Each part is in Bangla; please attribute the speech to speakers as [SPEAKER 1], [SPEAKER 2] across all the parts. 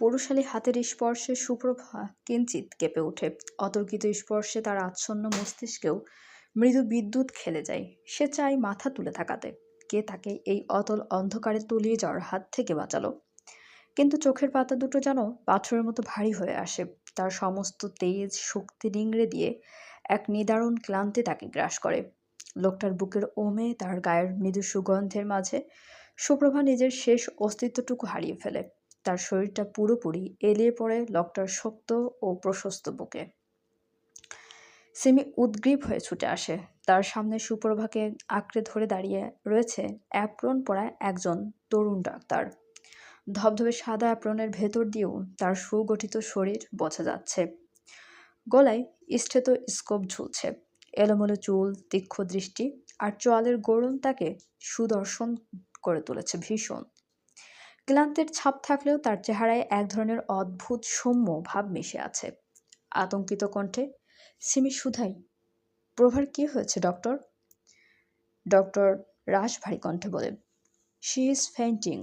[SPEAKER 1] পুরুষালী হাতের স্পর্শে সুপ্রভা কিঞ্চিৎ কেঁপে ওঠে। অতর্কিত স্পর্শে তার আচ্ছন্ন মস্তিষ্কেও মৃদু বিদ্যুৎ খেলে যায়। সে চায় মাথা তুলে তাকাতে, কে তাকে এই অতল অন্ধকারে তলিয়ে যাওয়ার হাত থেকে বাঁচালো। কিন্তু চোখের পাতা দুটো যেন পাথরের মতো ভারী হয়ে আসে। তার সমস্ত তেজ শক্তি নিংড়ে দিয়ে এক নিদারুণ ক্লান্তি তাকে গ্রাস করে। লোকটার বুকের ওমে তার গায়ের মৃদু সুগন্ধের মাঝে সুপ্রভা নিজের শেষ অস্তিত্বটুকু হারিয়ে ফেলে। তার শরীরটা পুরোপুরি এলিয়ে পড়ে লোকটার শক্ত ও প্রশস্ত বুকে। সিমি উদ্গ্রীব হয়ে ছুটে আসে। তার সামনে সুপ্রভাকে আঁকড়ে ধরে দাঁড়িয়ে রয়েছে অ্যাপ্রন পরা একজন তরুণ ডাক্তার। ধবধবে সাদা অ্যাপ্রনের ভেতর দিয়েও তার সুগঠিত শরীর বোঝা যাচ্ছে। গলায় স্টেথোস্কোপ ঝুলছে। এলোমেলো চুল, তীক্ষ্ণ দৃষ্টি আর চোয়ালের গড়ন তাকে সুদর্শন করে তুলেছে ভীষণ। ক্লান্তির ছাপ থাকলেও তার চেহারায় এক ধরনের অদ্ভুত সৌম্য ভাব মিশে আছে। আতঙ্কিত কণ্ঠে সিমি শুধাই, প্রভার কি হয়েছে ডক্টর? ডক্টর রাশ ভারী কণ্ঠে বলে, শি ইজ ফেন্টিং।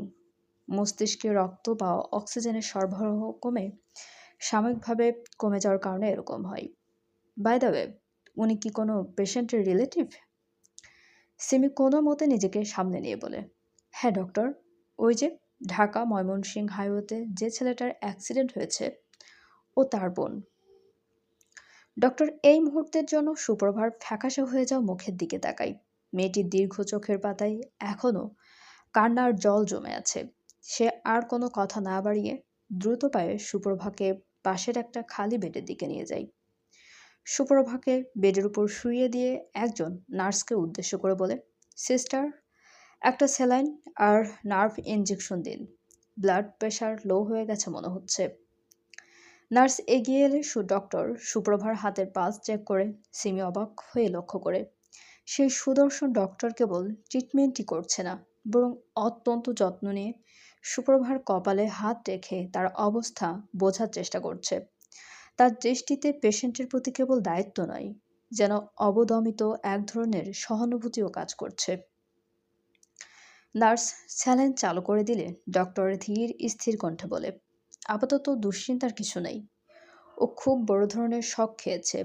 [SPEAKER 1] মস্তিষ্কে রক্ত বা অক্সিজেনের সরবরাহ সাময়িকভাবে কমে যাওয়ার কারণে এরকম হয়। বাই দ্য ওয়ে, উনি কি কোনো পেশেন্টের রিলেটিভ? সিমি কোনো মতে নিজেকে সামনে নিয়ে বলে, হ্যাঁ ডক্টর, ওই যে ঢাকা ময়মনসিংহ হাইওয়েতে যে ছেলেটার অ্যাক্সিডেন্ট হয়েছে, ও তার বোন। ডক্টর এই মুহূর্তের জন্য সুপ্রভার ফ্যাকাশে হয়ে যাওয়া মুখের দিকে তাকাই। মেয়েটির দীর্ঘ চোখের পাতায় এখনো কান্নার জল জমে আছে। সে আর কোনো কথা না বাড়িয়ে দ্রুত পায়ে সুপ্রভাকে পাশের একটা খালি বেডের দিকে নিয়ে যায়। সুপ্রভাকে বেডের উপর শুইয়ে দিয়ে একজন নার্সকে উদ্দেশ্য করে বলে, সিস্টার, একটা স্যালাইন আর নার্ভ ইনজেকশন দিন। ব্লাড প্রেশার লো হয়ে গেছে মনে হচ্ছে। নার্স এগিয়ে এলে ডক্টর সুপ্রভার হাতের পালস চেক করে সিমি অবাক হয়ে লক্ষ্য করে সেই সুদর্শন ডক্টর কেবল ট্রিটমেন্টই করছে না, বরং অত্যন্ত যত্ন নিয়ে সুপ্রভার কপালে হাত রেখে তার অবস্থা বোঝার চেষ্টা করছে। তার দৃষ্টিতে পেশেন্টের প্রতি কেবল দায়িত্ব নয়, যেন অবদমিত এক ধরনের সহানুভূতিও কাজ করছে। নার্স স্যালাইন চালু করে দিলে ডক্টর ধীর স্থির কণ্ঠে বলে, আপাতত দুশ্চিন্তার কিছু নেই। ও খুব বড় ধরনের শক খেয়েছে।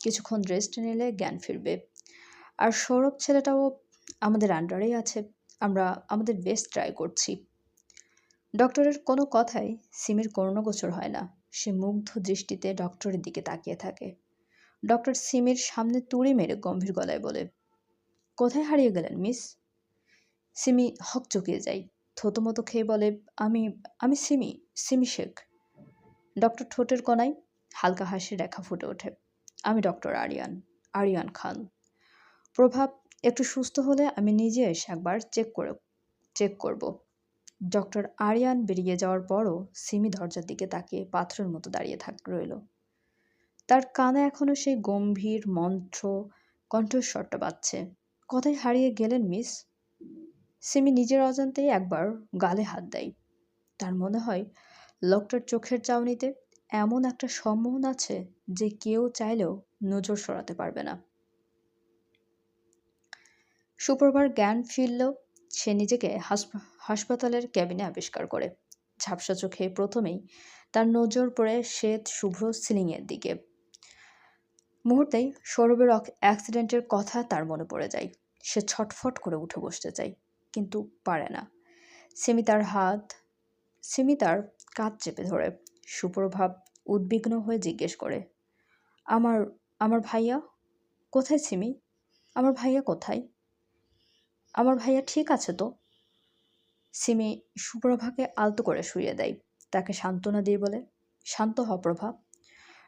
[SPEAKER 1] কিছুক্ষণ রেস্ট নিলে জ্ঞান ফিরবে। আর সৌরভ ছেলেটাও আমাদের আন্ডারেই আছে। আমরা আমাদের বেস্ট ট্রাই করছি। ডক্টরের কোনো কথাই সিমির কর্ণগোচর হয় না। সে মুগ্ধ দৃষ্টিতে ডক্টরের দিকে তাকিয়ে থাকে। ডক্টর সিমির সামনে তুড়ি মেরে গম্ভীর গলায় বলে, কোথায় হারিয়ে গেলেন মিস? সিমি হকচকিয়ে যায়। থতমত খেয়ে বলে, আমি আমি সিমি সিমি শেখ। ডক্টর ঠোঁটের কোণায় হালকা হাসির রেখা ফুটে ওঠে। আমি ডক্টর আরিয়ান খান। প্রভাব একটু সুস্থ হলে আমি নিজে এসে একবার চেক করব। ডক্টর আরিয়ান বেরিয়ে যাওয়ার পরও সিমি দরজার দিকে তাকিয়ে পাথরের মতো দাঁড়িয়ে রইল। তার কানে এখনো সেই গম্ভীর মন্ত্র কণ্ঠস্বরটা বাজছে। কোথায় হারিয়ে গেলেন মিস? সিমি নিজের অজান্তেই একবার গালে হাত দেয়। তার মনে হয় লোকটার চোখের চাউনিতে এমন একটা সম্মোহন আছে যে কেউ চাইলেও নজর সরাতে পারবে না। সুপ্রভার জ্ঞান ফিরলেও সে নিজেকে হাসপাতালের ক্যাবিনে আবিষ্কার করে। ঝাপসা চোখে প্রথমেই তার নজর পড়ে শ্বেত শুভ্র সিলিংয়ের দিকে। মুহূর্তেই সৌরভের অ্যাক্সিডেন্টের কথা তার মনে পড়ে যায়। সে ছটফট করে উঠে বসতে চায়, কিন্তু পারে না। সিমি তার কাঁধ চেপে ধরে। সুপ্রভাব উদ্বিগ্ন হয়ে জিজ্ঞেস করে, আমার আমার ভাইয়া কোথায় সিমি? আমার ভাইয়া কোথায়? আমার ভাইয়া ঠিক আছে তো? সিমি সুপ্রভাকে আলতো করে শুইয়ে দেয়। তাকে সান্ত্বনা দিয়ে বলে, শান্ত হ প্রভা।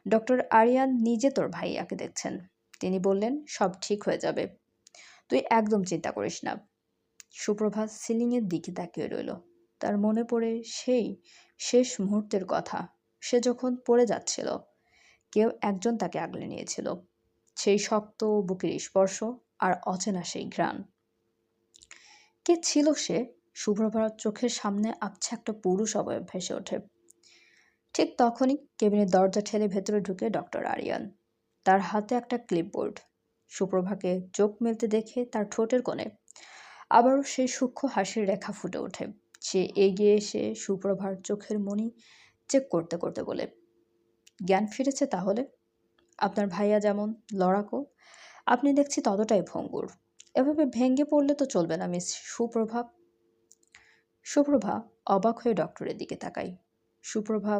[SPEAKER 1] ডক্টর আরিয়ান নিজে তোর ভাইয়াকে দেখছেন। তিনি বললেন সব ঠিক হয়ে যাবে। তুই একদম চিন্তা করিস না। সুপ্রভা সিলিংয়ের দিকে তাকিয়ে রইল। তার মনে পড়ে সেই শেষ মুহূর্তের কথা। সে যখন পড়ে যাচ্ছিল, কেউ একজন তাকে আগলে নিয়েছিল। সেই শক্ত বুকের স্পর্শ আর অচেনা সেই ঘ্রাণ। কে ছিল সে? সুপ্রভার চোখের সামনে আবছা একটা পুরুষ অবয়ব ভেসে ওঠে। ঠিক তখনই কেবিনের দরজা ঠেলে ভেতরে ঢুকে ডক্টর আরিয়ান। তার হাতে একটা ক্লিপবোর্ড। সুপ্রভাকে চোখ মেলতে দেখে তার ঠোঁটের কোণে আবারও সেই সূক্ষ্ম হাসির রেখা ফুটে ওঠে। সে এগিয়ে এসে সুপ্রভার চোখের মণি চেক করতে করতে বলে, জ্ঞান ফিরেছে তাহলে? আপনার ভাইয়া যেমন লড়াকো, আপনি দেখছি ততটাই ভঙ্গুর। এভাবে ভেঙে পড়লে তো চলবে না মিস সুপ্রভা। সুপ্রভা অবাক হয়ে ডক্টরের দিকে তাকায়। সুপ্রভা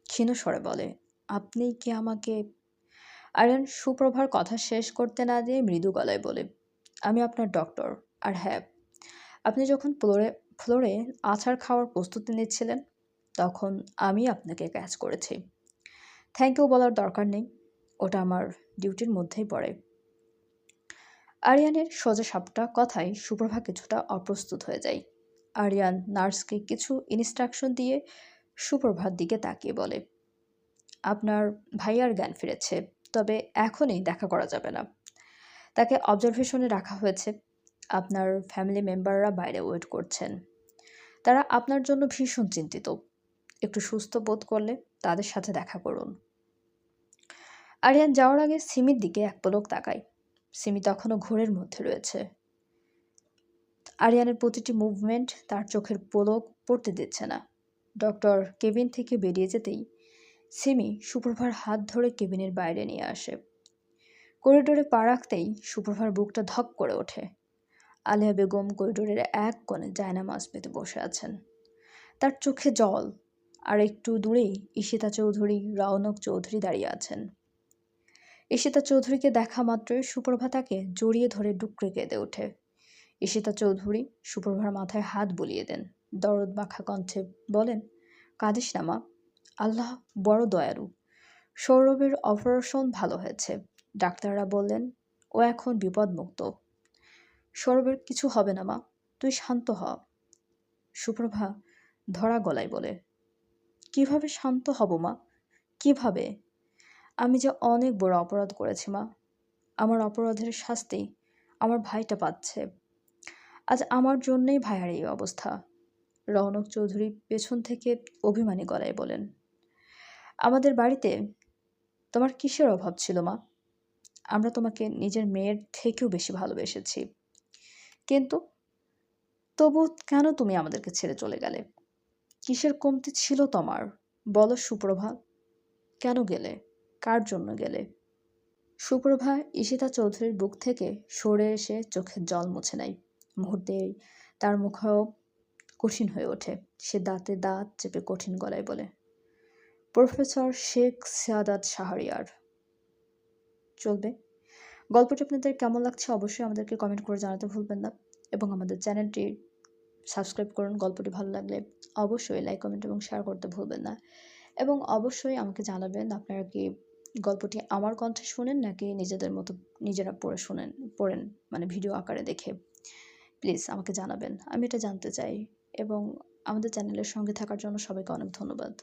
[SPEAKER 1] ক্ষীণ স্বরে বলে, আপনি কি আমাকে? আরিয়ান সুপ্রভার কথা শেষ করতে না দিয়ে মৃদু গলায় বলে, আমি আপনার ডক্টর। আর হ্যাঁ, আপনি যখন ফ্লোরে ফ্লোরে আছাড় খাওয়ার প্রস্তুতি নিচ্ছিলেন, তখন আমি আপনাকে ক্যাচ করেছি। থ্যাংক ইউ বলার দরকার নেই, ওটা আমার ডিউটির মধ্যেই পড়ে। আরিয়ানের সোজাসাপটা কথায় সুপ্রভা কিছুটা অপ্রস্তুত হয়ে যায়। আরিয়ান নার্সকে কিছু ইনস্ট্রাকশন দিয়ে সুপ্রভার দিকে তাকিয়ে বলে, আপনার ভাইয়ার জ্ঞান ফিরেছে, তবে এখনই দেখা করা যাবে না। তাকে অবজারভেশনে রাখা হয়েছে। আপনার ফ্যামিলি মেম্বাররা বাইরে ওয়েট করছেন। তারা আপনার জন্য ভীষণ চিন্তিত। একটু সুস্থ বোধ করলে তাদের সাথে দেখা করুন। আরিয়ান যাওয়ার আগে সিমির দিকে এক পলক তাকায়। সিমি তখনও ঘোরের মধ্যে রয়েছে। আরিয়ানের প্রতিটি মুভমেন্ট তার চোখের পলক পড়তে দিচ্ছে না। ডক্টর কেবিন থেকে বেরিয়ে যেতেই সিমি সুপ্রভার হাত ধরে কেবিনের বাইরে নিয়ে আসে। করিডোরে পা রাখতেই সুপ্রভার বুকটা ধক করে ওঠে। আলিয়া বেগম করিডোরের এক কোণে জায়নামাজ পেতে বসে আছেন। তার চোখে জল। আর একটু দূরেই ঈশিতা চৌধুরী, রওনক চৌধুরী দাঁড়িয়ে আছেন। ঈশিতা চৌধুরীকে দেখা মাত্রই সুপ্রভা তাকে জড়িয়ে ধরে ডুকরে কেঁদে ওঠে। ঈশিতা চৌধুরী সুপ্রভার মাথায় হাত বুলিয়ে দেন। দরদ মাখা কণ্ঠে বলেন, কাঁদিস না মা, আল্লাহ বড় দয়ালু। সৌরভের অপারেশন ভালো হয়েছে। ডাক্তাররা বললেন ও এখন বিপদমুক্ত। সৌরভের কিছু হবে না মা, তুই শান্ত হ। সুপ্রভা ধরা গলায় বলে, কিভাবে শান্ত হব মা, কিভাবে? আমি যে অনেক বড় অপরাধ করেছি মা। আমার অপরাধের শাস্তি আমার ভাইটা পাচ্ছে। আজ আমার জন্যই ভাইয়ার এই অবস্থা। রওনক চৌধুরী পেছন থেকে অভিমানী গলায় বলেন, আমাদের বাড়িতে তোমার কিসের অভাব ছিল মা? আমরা তোমাকে নিজের মেয়ের থেকেও বেশি ভালোবেসেছি। কিন্তু তবু কেন তুমি আমাদেরকে ছেড়ে চলে গেলে? কিসের কমতি ছিল তোমার? বলো সুপ্রভা, কেন গেলে? কার জন্য গেলে? সুপ্রভা ঈশিতা চৌধুরীর বুক থেকে সরে এসে চোখের জল মুছে নেয়। মুহূর্তেই তার মুখও কঠিন হয়ে ওঠে। সে দাঁতে দাঁত চেপে কঠিন গলায় বলে, প্রফেসর শেখ সাদাত শাহরিয়ার। চলবে। গল্পটি আপনাদের কেমন লাগছে অবশ্যই আমাদেরকে কমেন্ট করে জানাতে ভুলবেন না, এবং আমাদের চ্যানেলটি সাবস্ক্রাইব করুন। গল্পটি ভালো লাগলে অবশ্যই লাইক, কমেন্ট এবং শেয়ার করতে ভুলবেন না, এবং অবশ্যই আমাকে জানাবেন আপনারা কি গল্পটি আমার কণ্ঠে শোনেন নাকি নিজেদের মতো নিজেরা পড়েন, মানে ভিডিও আকারে দেখে। প্লিজ আমাকে জানাবেন, আমি এটা জানতে চাই। এবং আমাদের চ্যানেলের সঙ্গে থাকার জন্য সবাইকে অনেক ধন্যবাদ।